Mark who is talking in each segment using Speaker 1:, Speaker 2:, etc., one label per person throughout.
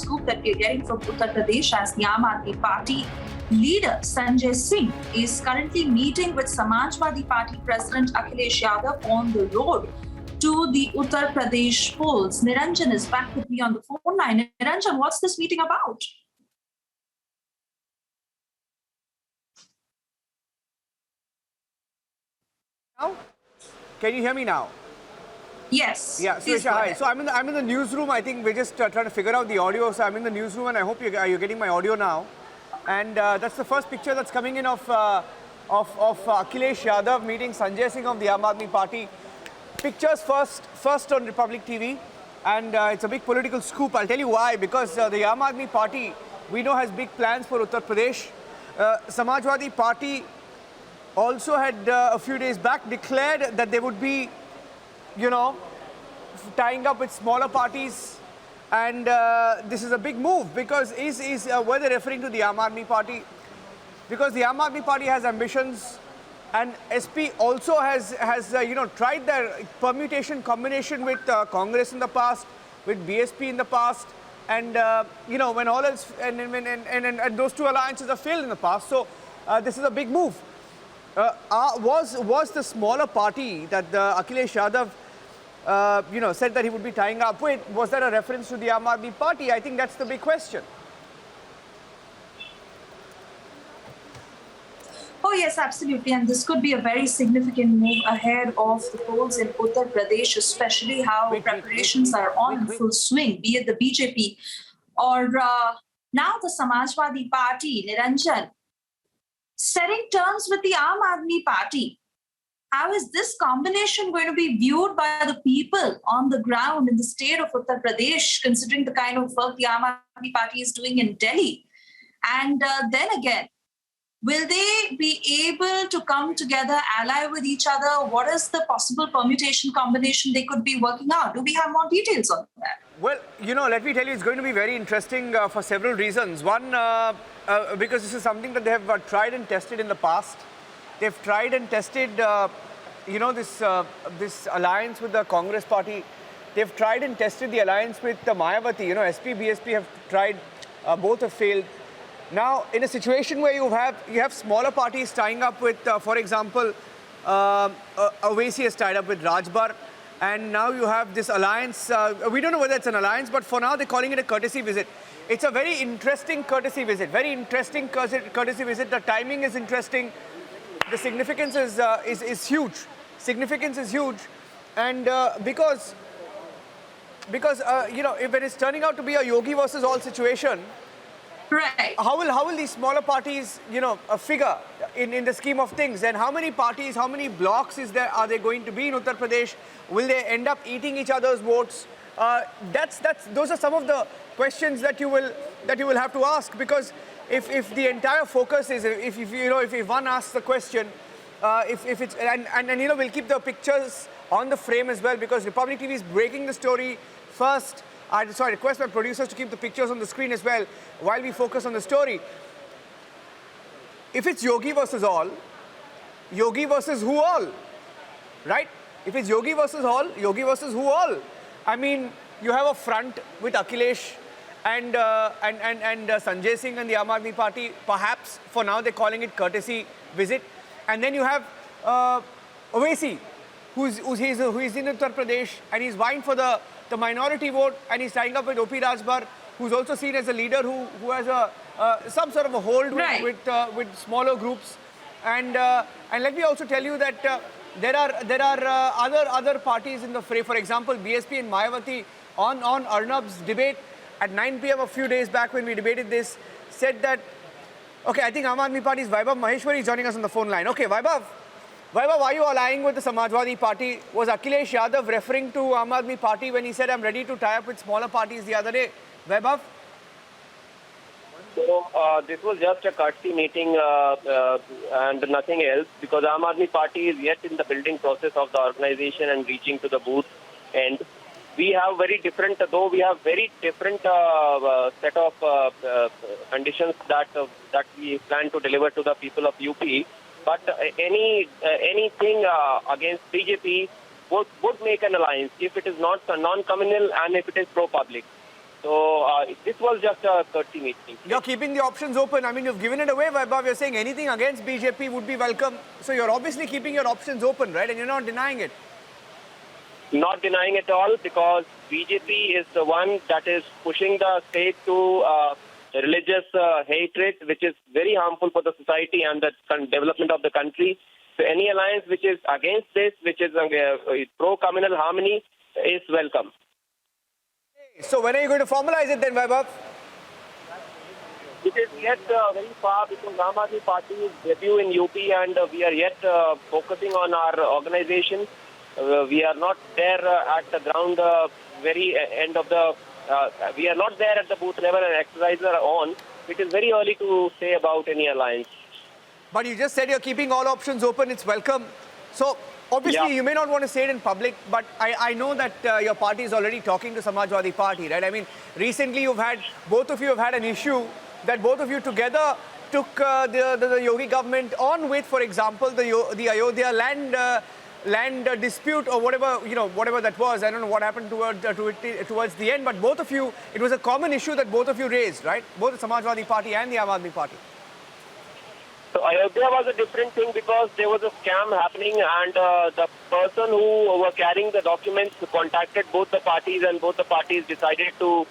Speaker 1: scoop that we're getting from Uttar Pradesh as the Aam Aadmi Party leader Sanjay Singh is currently meeting with Samajwadi Party President Akhilesh Yadav on the road to the Uttar Pradesh polls. Niranjan is back with me on the phone line. Niranjan, what's this meeting about?
Speaker 2: Now? Can you hear me now?
Speaker 1: Yes.
Speaker 2: Yeah, Suresha, hi. So I'm in the newsroom. I think we're just trying to figure out the audio. So I'm in the newsroom, and I hope you're getting my audio now. And that's the first picture that's coming in of Akhilesh Yadav meeting Sanjay Singh of the Aam Aadmi Party. Pictures first on Republic TV, and it's a big political scoop. I'll tell you why. Because the Aam Aadmi Party, we know, has big plans for Uttar Pradesh. Samajwadi Party also had a few days back declared that they would be, you know, tying up with smaller parties, and this is a big move because were they referring to the Aam Aadmi Party? Because the Aam Aadmi Party has ambitions, and SP also has tried their permutation combination with Congress in the past, with BSP in the past, and when all else and those two alliances have failed in the past. So this is a big move. Was the smaller party that Akhilesh Yadav said that he would be tying up with, was that a reference to the Aam Aadmi Party? I think that's the big question.
Speaker 1: Oh yes, absolutely, and this could be a very significant move ahead of the polls in Uttar Pradesh, especially how preparations are on in full swing, be it the BJP or now the Samajwadi Party, Niranjan, setting terms with the Aam Aadmi Party. How is this combination going to be viewed by the people on the ground in the state of Uttar Pradesh, considering the kind of work the Aam Aadmi Party is doing in Delhi? And then again, will they be able to come together, ally with each other? What is the possible permutation combination they could be working out? Do we have more details on that?
Speaker 2: Well, let me tell you, it's going to be very interesting for several reasons. One, because this is something that they have tried and tested in the past. They've tried and tested, this alliance with the Congress party. They've tried and tested the alliance with the Mayawati. SP, BSP have tried, both have failed. Now, in a situation where you have smaller parties tying up with, for example, Owaisi has tied up with Rajbar, and now you have this alliance. We don't know whether it's an alliance, but for now they're calling it a courtesy visit. It's a very interesting courtesy visit. Very interesting courtesy visit. The timing is interesting. The significance is huge. Significance is huge, and because if it is turning out to be a Yogi versus all situation.
Speaker 1: Right.
Speaker 2: How will these smaller parties, figure in the scheme of things? And how many parties, how many blocks are there going to be in Uttar Pradesh? Will they end up eating each other's votes? Those are some of the questions that you will have to ask, because if the entire focus is if one asks the question, if it's and we'll keep the pictures on the frame as well, because Republic TV is breaking the story first. I request my producers to keep the pictures on the screen as well while we focus on the story. If it's Yogi versus all, Yogi versus who all, right? If it's Yogi versus all, Yogi versus who all? I mean, you have a front with Akhilesh and Sanjay Singh and the Aam Aadmi Party. Perhaps for now they're calling it courtesy visit, and then you have Owaisi, who's in Uttar Pradesh, and he's vying for the minority vote, and he's tying up with OP Rajbar, who's also seen as a leader who has some sort of a hold with smaller groups. And let me also tell you that there are other parties in the fray. For example, BSP and Mayawati on Arnab's debate at 9 p.m. a few days back when we debated this, said that, okay, I think Aam Aadmi Party's Vaibhav Maheshwari is joining us on the phone line. Okay, Vaibhav, are you allying with the Samajwadi Party? Was Akhilesh Yadav referring to Aam Aadmi Party when he said, I'm ready to tie up with smaller parties the other day? Vaibhav?
Speaker 3: So, this was just a courtesy meeting and nothing else, because Aam Aadmi Party is yet in the building process of the organization and reaching to the booth end. We have very different set of conditions that we plan to deliver to the people of UP. But anything against BJP would make an alliance if it is not non-communal and if it is pro-public. So this was just a courtesy meeting.
Speaker 2: You're keeping the options open. I mean, you've given it away, Vaibhav. You're saying anything against BJP would be welcome. So you're obviously keeping your options open, right? And you're not denying it.
Speaker 3: Not denying it all, because BJP is the one that is pushing the state to religious hatred, which is very harmful for the society and the development of the country. So any alliance which is against this, which is pro-communal harmony, is welcome.
Speaker 2: So when are you going to formalize it then, Vaibhav?
Speaker 3: It is yet very far, because Aam Aadmi Party is debut in UP, and we are yet focusing on our organization. We are not there at the ground, very end of the. We are not there at the booth level, and exercises are on. It is very early to say about any alliance.
Speaker 2: But you just said you're keeping all options open. It's welcome. So obviously you may not want to say it in public, but I know that your party is already talking to Samajwadi Party, right? I mean, recently both of you have had an issue that both of you together took the Yogi government on with, for example, the Ayodhya land dispute or whatever, whatever that was. I don't know what happened towards the end, but both of you, it was a common issue that both of you raised, right? Both the Samajwadi Party and the Aam Aadmi Party.
Speaker 3: So Ayodhya was a different thing, because there was a scam happening, and the person who were carrying the documents contacted both the parties, and both the parties decided to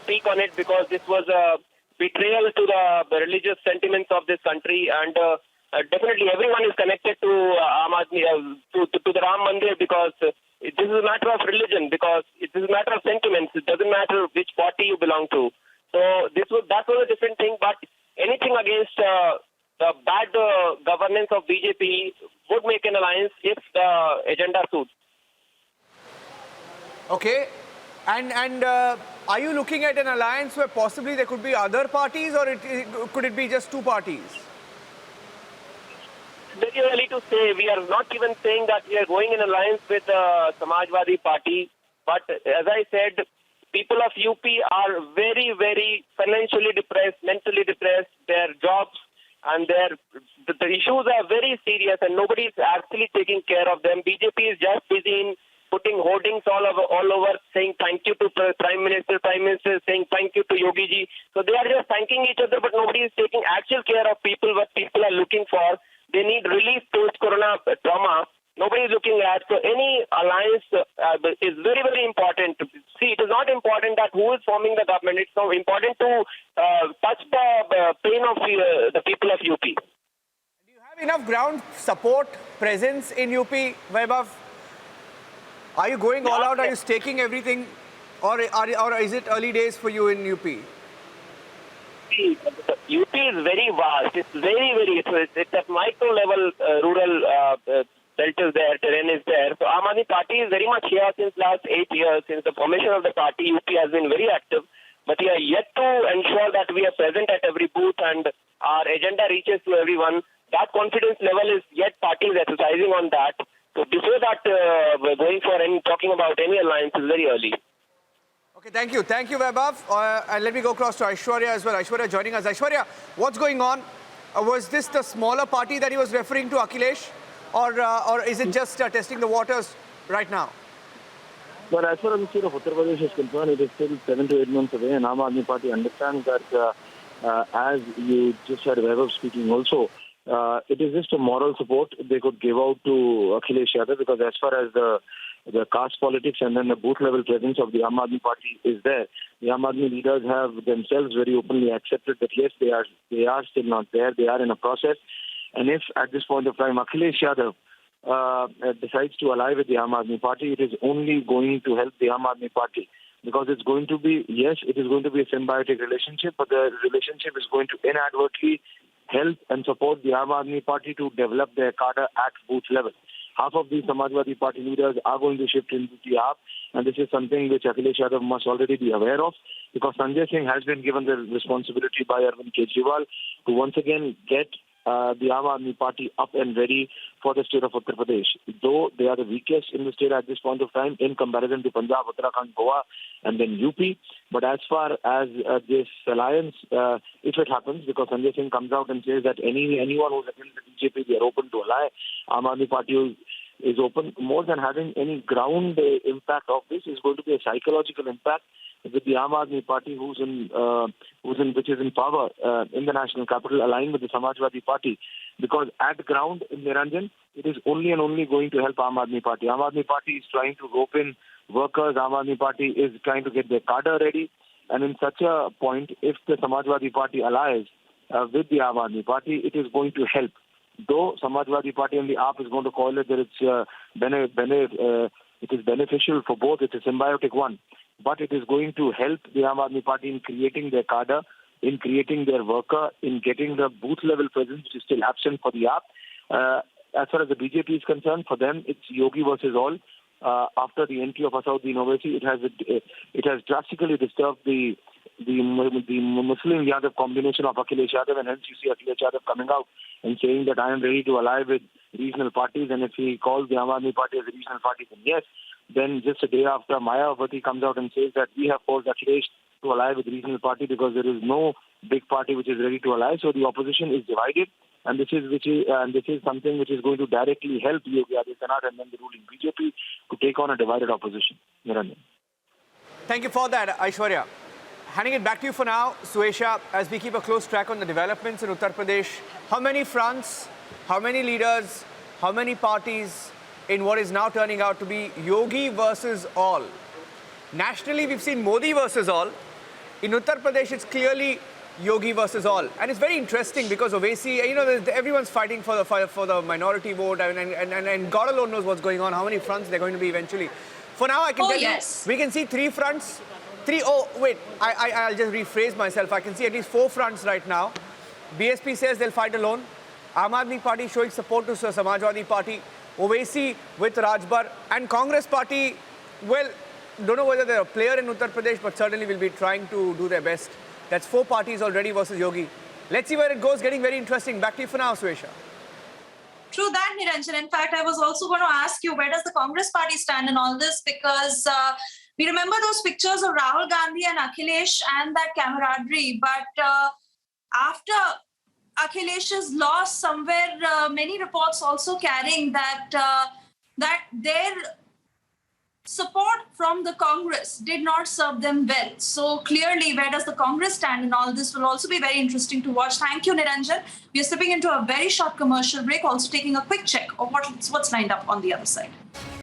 Speaker 3: speak on it, because this was a betrayal to the religious sentiments of this country. And definitely everyone is connected to Aam Aadmi, to the Ram Mandir, because this is a matter of religion, because it is a matter of sentiments. It doesn't matter which party you belong to. So that was a different thing. But anything against the bad governance of BJP would make an alliance if the agenda suits.
Speaker 2: Okay. And are you looking at an alliance where possibly there could be other parties, or could it be just two parties?
Speaker 3: Very early to say. We are not even saying that we are going in alliance with Samajwadi Party. But as I said, people of UP are very, very financially depressed, mentally depressed. Their jobs and the issues are very serious, and nobody is actually taking care of them. BJP is just busy in putting hoardings all over, saying thank you to Prime Minister saying thank you to Yogi ji. So they are just thanking each other, but nobody is taking actual care of people, what people are looking for. They need relief post-corona trauma. Nobody is looking at. So any alliance is very, very important. See, it is not important that who is forming the government. It's now important to touch the pain of the people of UP.
Speaker 2: Do you have enough ground support, presence in UP, Vaibhav? Are you going all out? Are you staking everything? Or is it early days for you in UP?
Speaker 3: UP is very vast. It's very, very, it's at micro level rural belt is there, terrain is there. So Aam Aadmi Party is very much here since last 8 years. Since the formation of the party, UP has been very active. But we are yet to ensure that we are present at every booth and our agenda reaches to everyone. That confidence level is yet parties exercising on that. So before that, we're going for talking about any alliance is very early.
Speaker 2: Okay, thank you. Thank you, Vaibhav. And let me go across to Aishwarya as well. Aishwarya joining us. Aishwarya, what's going on? Was this the smaller party that he was referring to, Akhilesh? Or is it just testing the waters right now?
Speaker 4: But as far as the state of Uttar Pradesh is concerned, it is still 7 to 8 months away, and Aam Aadmi Party understands that, as you just heard Vaibhav speaking also, it is just a moral support they could give out to Akhilesh Yadav, because as far as the caste politics and then the booth level presence of the Aam Aadmi Party is there, the Aam Aadmi leaders have themselves very openly accepted that yes, they are still not there, they are in a process. And if at this point of time Akhilesh Yadav decides to ally with the Aam Aadmi Party, it is only going to help the Aam Aadmi Party, because it's going to be, yes, it is going to be a symbiotic relationship, but the relationship is going to inadvertently help and support the Aam Aadmi Party to develop their cadre at booth level. Half of the Samajwadi Party leaders are going to shift into the AAP, and this is something which Akhilesh Yadav must already be aware of, because Sanjay Singh has been given the responsibility by Arvind Kejriwal to once again get the Aam Aadmi Party up and ready for the state of Uttar Pradesh. Though they are the weakest in the state at this point of time in comparison to Punjab, Uttarakhand, Goa, and then UP. But as far as this alliance, if it happens, because Sanjay Singh comes out and says that anyone who's against the BJP, they are open to ally. Aam Aadmi Party is open. More than having any ground impact of this, is going to be a psychological impact with the Aam Aadmi Party, which is in power in the national capital, aligned with the Samajwadi Party, because at ground in Niranjan, it is only and only going to help Aam Aadmi Party. Aam Aadmi Party is trying to rope in workers. Aam Aadmi Party is trying to get their cadre ready. And in such a point, if the Samajwadi Party allies with the Aam Aadmi Party, it is going to help. Though Samajwadi Party and the AAP is going to call it that it is beneficial for both, it's a symbiotic one. But it is going to help the Aam Aadmi Party in creating their cadre, in creating their worker, in getting the booth level presence, which is still absent for the AAP. As far as the BJP is concerned, for them, it's Yogi versus all. After the entry of Asauddin Owaisi, it has drastically disturbed the Muslim Yadav combination of Akhilesh Yadav, and hence you see Akhilesh Yadav coming out and saying that I am ready to ally with regional parties, and if he calls the Aam Aadmi Party as a regional party, then yes. Then just a day after, Mayawati comes out and says that we have forced Akhilesh to ally with regional party because there is no big party which is ready to ally. So the opposition is divided, and this is something which is going to directly help Yogi Adityanath and then the ruling BJP to take on a divided opposition. Niranjan.
Speaker 2: Thank you for that, Aishwarya. Handing it back to you for now, Suesha, as we keep a close track on the developments in Uttar Pradesh. How many fronts, how many leaders, how many parties in what is now turning out to be Yogi versus all? Nationally, we've seen Modi versus all. In Uttar Pradesh, it's clearly Yogi versus all. And it's very interesting because Owaisi, everyone's fighting for the minority vote, and God alone knows what's going on, how many fronts they're going to be eventually. For now, I can tell you, we can see 3 fronts. I'll just rephrase myself. I can see at least 4 fronts right now. BSP says they'll fight alone. Aam Aadmi Party showing support to Samajwadi Party. Owaisi with Rajbar. And Congress Party, well, don't know whether they're a player in Uttar Pradesh, but certainly will be trying to do their best. That's 4 parties already versus Yogi. Let's see where it goes. Getting very interesting. Back to you for now, Suesha.
Speaker 1: True that, Niranjan. In fact, I was also going to ask you, where does the Congress Party stand in all this? Because we remember those pictures of Rahul Gandhi and Akhilesh and that camaraderie. But after Akhilesh's loss, somewhere many reports also carrying that their support from the Congress did not serve them well. So clearly, where does the Congress stand in all this will also be very interesting to watch. Thank you, Niranjan. We are slipping into a very short commercial break, also taking a quick check of what's lined up on the other side.